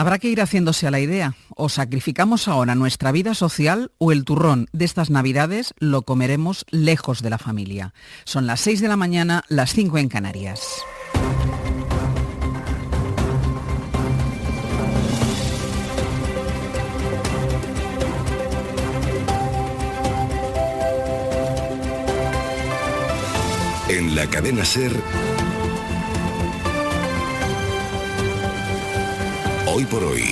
Habrá que ir haciéndose a la idea. O sacrificamos ahora nuestra vida social o el turrón de estas Navidades lo comeremos lejos de la familia. Son las 6 de la mañana, las 5 en Canarias. En la cadena SER, Hoy por Hoy.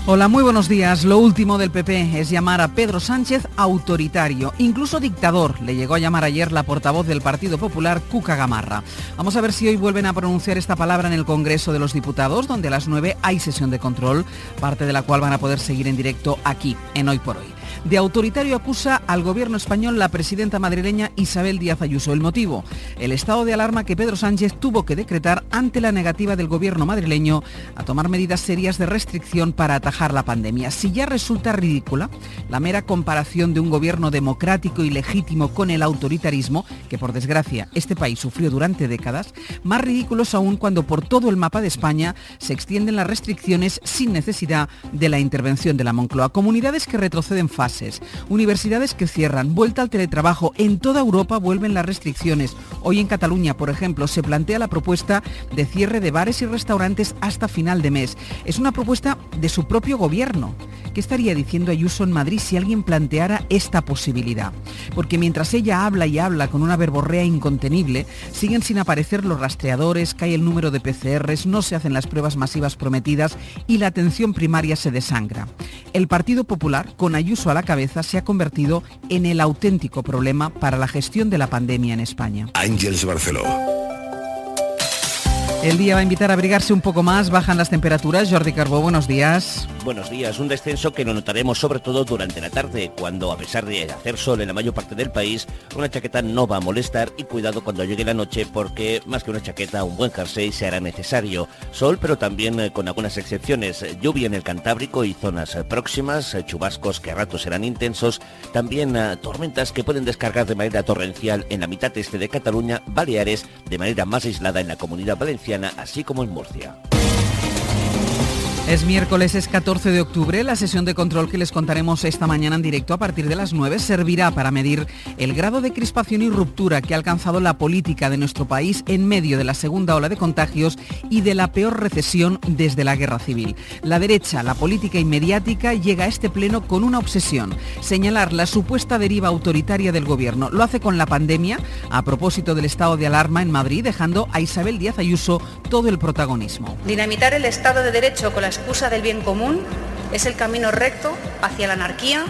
Hola, muy buenos días. Lo último del PP es llamar a Pedro Sánchez autoritario, incluso dictador. Le llegó a llamar ayer la portavoz del Partido Popular, Cuca Gamarra. Vamos a ver si hoy vuelven a pronunciar esta palabra en el Congreso de los Diputados, donde a las 9 hay sesión de control, parte de la cual van a poder seguir en directo aquí, en Hoy por Hoy. De autoritario acusa al gobierno español la presidenta madrileña Isabel Díaz Ayuso. El motivo, el estado de alarma que Pedro Sánchez tuvo que decretar ante la negativa del gobierno madrileño a tomar medidas serias de restricción para atajar la pandemia. Si ya resulta ridícula la mera comparación de un gobierno democrático y legítimo con el autoritarismo, que por desgracia este país sufrió durante décadas, más ridículos aún cuando por todo el mapa de España se extienden las restricciones sin necesidad de la intervención de la Moncloa. Comunidades que retroceden fases, universidades que cierran, vuelta al teletrabajo. En toda Europa vuelven las restricciones. Hoy en Cataluña, por ejemplo, se plantea la propuesta de cierre de bares y restaurantes hasta final de mes. Es una propuesta de su propio gobierno. ¿Qué estaría diciendo Ayuso en Madrid si alguien planteara esta posibilidad? Porque mientras ella habla y habla con una verborrea incontenible, siguen sin aparecer los rastreadores, cae el número de PCRs, no se hacen las pruebas masivas prometidas y la atención primaria se desangra. El Partido Popular, con Ayuso a la cabeza, se ha convertido en el auténtico problema para la gestión de la pandemia en España. Ángeles Barceló. El día va a invitar a abrigarse un poco más, bajan las temperaturas. Jordi Carbó, buenos días. Buenos días, un descenso que lo notaremos sobre todo durante la tarde, cuando a pesar de hacer sol en la mayor parte del país, una chaqueta no va a molestar y cuidado cuando llegue la noche porque más que una chaqueta, un buen jersey se hará necesario. Sol, pero también con algunas excepciones, lluvia en el Cantábrico y zonas próximas, chubascos que a ratos serán intensos, también tormentas que pueden descargar de manera torrencial en la mitad este de Cataluña, Baleares, de manera más aislada en la Comunidad Valenciana, así como en Murcia. Es miércoles, es 14 de octubre. La sesión de control que les contaremos esta mañana en directo a partir de las 9 servirá para medir el grado de crispación y ruptura que ha alcanzado la política de nuestro país en medio de la segunda ola de contagios y de la peor recesión desde la guerra civil. La derecha, la política y mediática llega a este pleno con una obsesión: señalar la supuesta deriva autoritaria del gobierno. Lo hace con la pandemia, a propósito del estado de alarma en Madrid, dejando a Isabel Díaz Ayuso todo el protagonismo. Dinamitar el Estado de Derecho con la excusa del bien común es el camino recto hacia la anarquía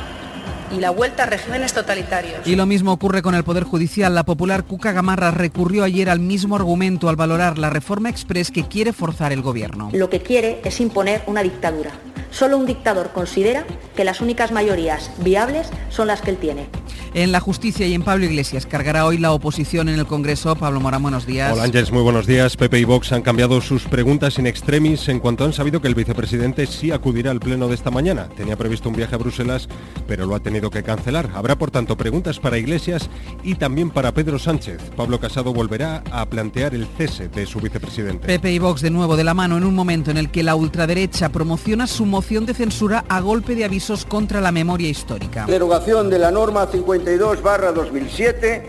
y la vuelta a regímenes totalitarios. Y lo mismo ocurre con el Poder Judicial. La popular Cuca Gamarra recurrió ayer al mismo argumento al valorar la reforma exprés que quiere forzar el gobierno. Lo que quiere es imponer una dictadura. Solo un dictador considera que las únicas mayorías viables son las que él tiene. En la justicia y en Pablo Iglesias cargará hoy la oposición en el Congreso. Pablo Morán, buenos días. Hola Ángeles, muy buenos días. PP y Vox han cambiado sus preguntas in extremis en cuanto han sabido que el vicepresidente sí acudirá al pleno de esta mañana. Tenía previsto un viaje a Bruselas, pero lo ha tenido que cancelar. Habrá, por tanto, preguntas para Iglesias y también para Pedro Sánchez. Pablo Casado volverá a plantear el cese de su vicepresidente. PP y Vox de nuevo de la mano en un momento en el que la ultraderecha promociona su moción de censura a golpe de avisos contra la memoria histórica. Derogación de la norma 52/2007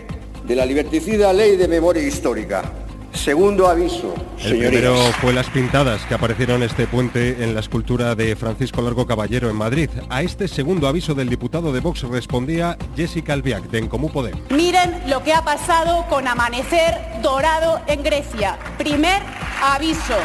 de la liberticida Ley de Memoria Histórica. Segundo aviso, señorías. El primero fue las pintadas que aparecieron este puente en la escultura de Francisco Largo Caballero en Madrid. A este segundo aviso del diputado de Vox respondía Jessica Albiach, de En Comú Podem. Miren lo que ha pasado con Amanecer Dorado en Grecia. Primer aviso.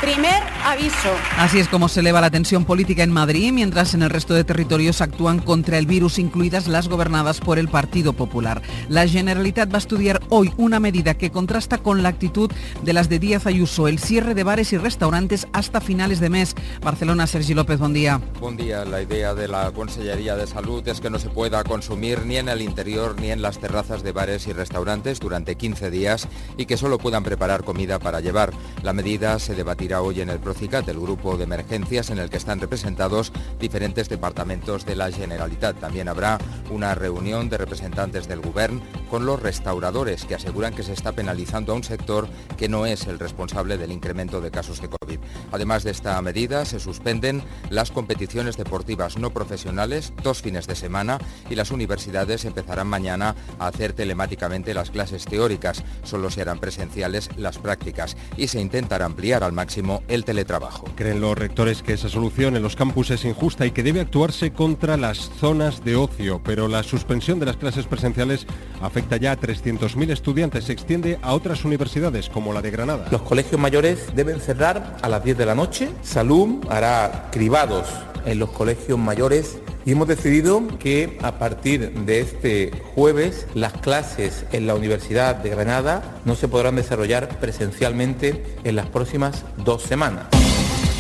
Primer aviso. Así es como se eleva la tensión política en Madrid, mientras en el resto de territorios actúan contra el virus, incluidas las gobernadas por el Partido Popular. La Generalitat va a estudiar hoy una medida que contrasta con la actitud de las de Díaz Ayuso, el cierre de bares y restaurantes hasta finales de mes. Barcelona, Sergi López, buen día. Buen día. La idea de la Consellería de Salud es que no se pueda consumir ni en el interior ni en las terrazas de bares y restaurantes durante 15 días y que solo puedan preparar comida para llevar. La medida se debatirá reunirá hoy en el Procicat, el grupo de emergencias en el que están representados diferentes departamentos de la Generalitat. También habrá una reunión de representantes del Govern con los restauradores, que aseguran que se está penalizando a un sector que no es el responsable del incremento de casos de COVID. Además de esta medida, se suspenden las competiciones deportivas no profesionales 2 fines de semana y las universidades empezarán mañana a hacer telemáticamente las clases teóricas. Solo se harán presenciales las prácticas y se intentará ampliar al máximo el teletrabajo. Creen los rectores que esa solución en los campus es injusta y que debe actuarse contra las zonas de ocio, pero la suspensión de las clases presenciales afecta ya a 300.000 estudiantes, se extiende a otras universidades como la de Granada. Los colegios mayores deben cerrar a las 10 de la noche. Salud hará cribados en los colegios mayores y hemos decidido que a partir de este jueves las clases en la Universidad de Granada no se podrán desarrollar presencialmente en las próximas 2 semanas.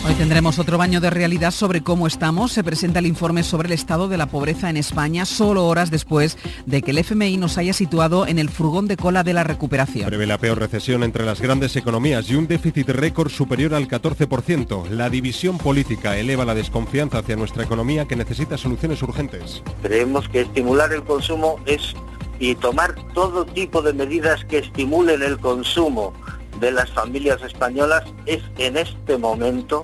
Hoy tendremos otro baño de realidad sobre cómo estamos. Se presenta el informe sobre el estado de la pobreza en España, solo horas después de que el FMI nos haya situado en el furgón de cola de la recuperación. Prevé la peor recesión entre las grandes economías y un déficit récord superior al 14%. La división política eleva la desconfianza hacia nuestra economía, que necesita soluciones urgentes. Creemos que estimular el consumo y tomar todo tipo de medidas que estimulen el consumo de las familias españolas es en este momento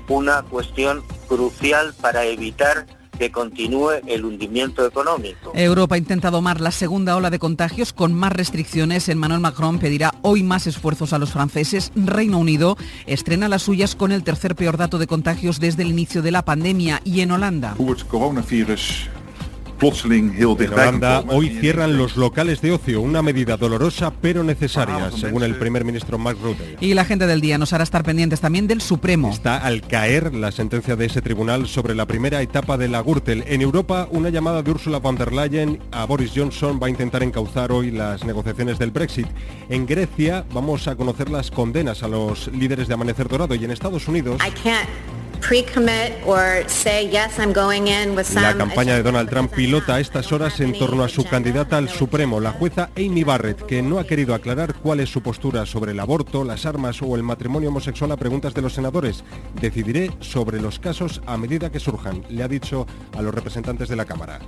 una cuestión crucial para evitar que continúe el hundimiento económico. Europa intenta domar la segunda ola de contagios con más restricciones. Emmanuel Macron pedirá hoy más esfuerzos a los franceses. Reino Unido estrena las suyas con el tercer peor dato de contagios desde el inicio de la pandemia. Y en Holanda, en Holanda hoy cierran los locales de ocio, una medida dolorosa pero necesaria, según el primer ministro Mark Rutte. Y la gente del día nos hará estar pendientes también del Supremo. Está al caer la sentencia de ese tribunal sobre la primera etapa de la Gürtel. En Europa, una llamada de Ursula von der Leyen a Boris Johnson va a intentar encauzar hoy las negociaciones del Brexit. En Grecia vamos a conocer las condenas a los líderes de Amanecer Dorado, y en Estados Unidos la campaña de Donald Trump pilota a estas horas en torno a su candidata al Supremo, la jueza Amy Barrett, que no ha querido aclarar cuál es su postura sobre el aborto, las armas o el matrimonio homosexual a preguntas de los senadores. Decidiré sobre los casos a medida que surjan, le ha dicho a los representantes de la Cámara.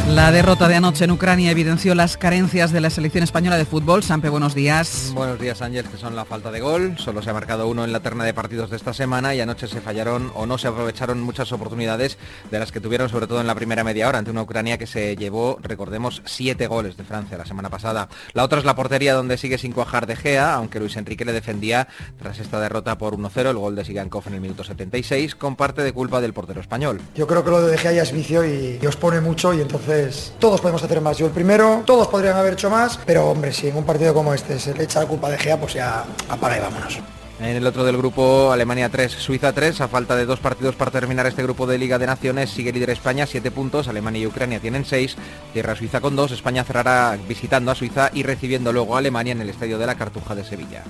La derrota de anoche en Ucrania evidenció las carencias de la selección española de fútbol. Sampe, buenos días. Buenos días, Ángel, que son la falta de gol. Solo se ha marcado uno en la terna de partidos de esta semana y anoche se fallaron o no se aprovecharon muchas oportunidades de las que tuvieron, sobre todo en la primera media hora, ante una Ucrania que se llevó, recordemos, 7 goles de Francia la semana pasada. La otra es la portería, donde sigue sin cuajar De Gea, aunque Luis Enrique le defendía tras esta derrota por 1-0, el gol de Sigankov en el minuto 76, con parte de culpa del portero español. Yo creo que lo de Gea ya es vicio y os pone mucho, y entonces todos podemos hacer más. Yo el primero, todos podrían haber hecho más, pero hombre, si en un partido como este se le echa la culpa de Gea, pues ya apaga y vámonos. En el otro del grupo, Alemania 3, Suiza 3, a falta de 2 partidos para terminar este grupo de Liga de Naciones, sigue líder España, 7 puntos, Alemania y Ucrania tienen 6, cierra Suiza con 2, España cerrará visitando a Suiza y recibiendo luego a Alemania en el Estadio de la Cartuja de Sevilla.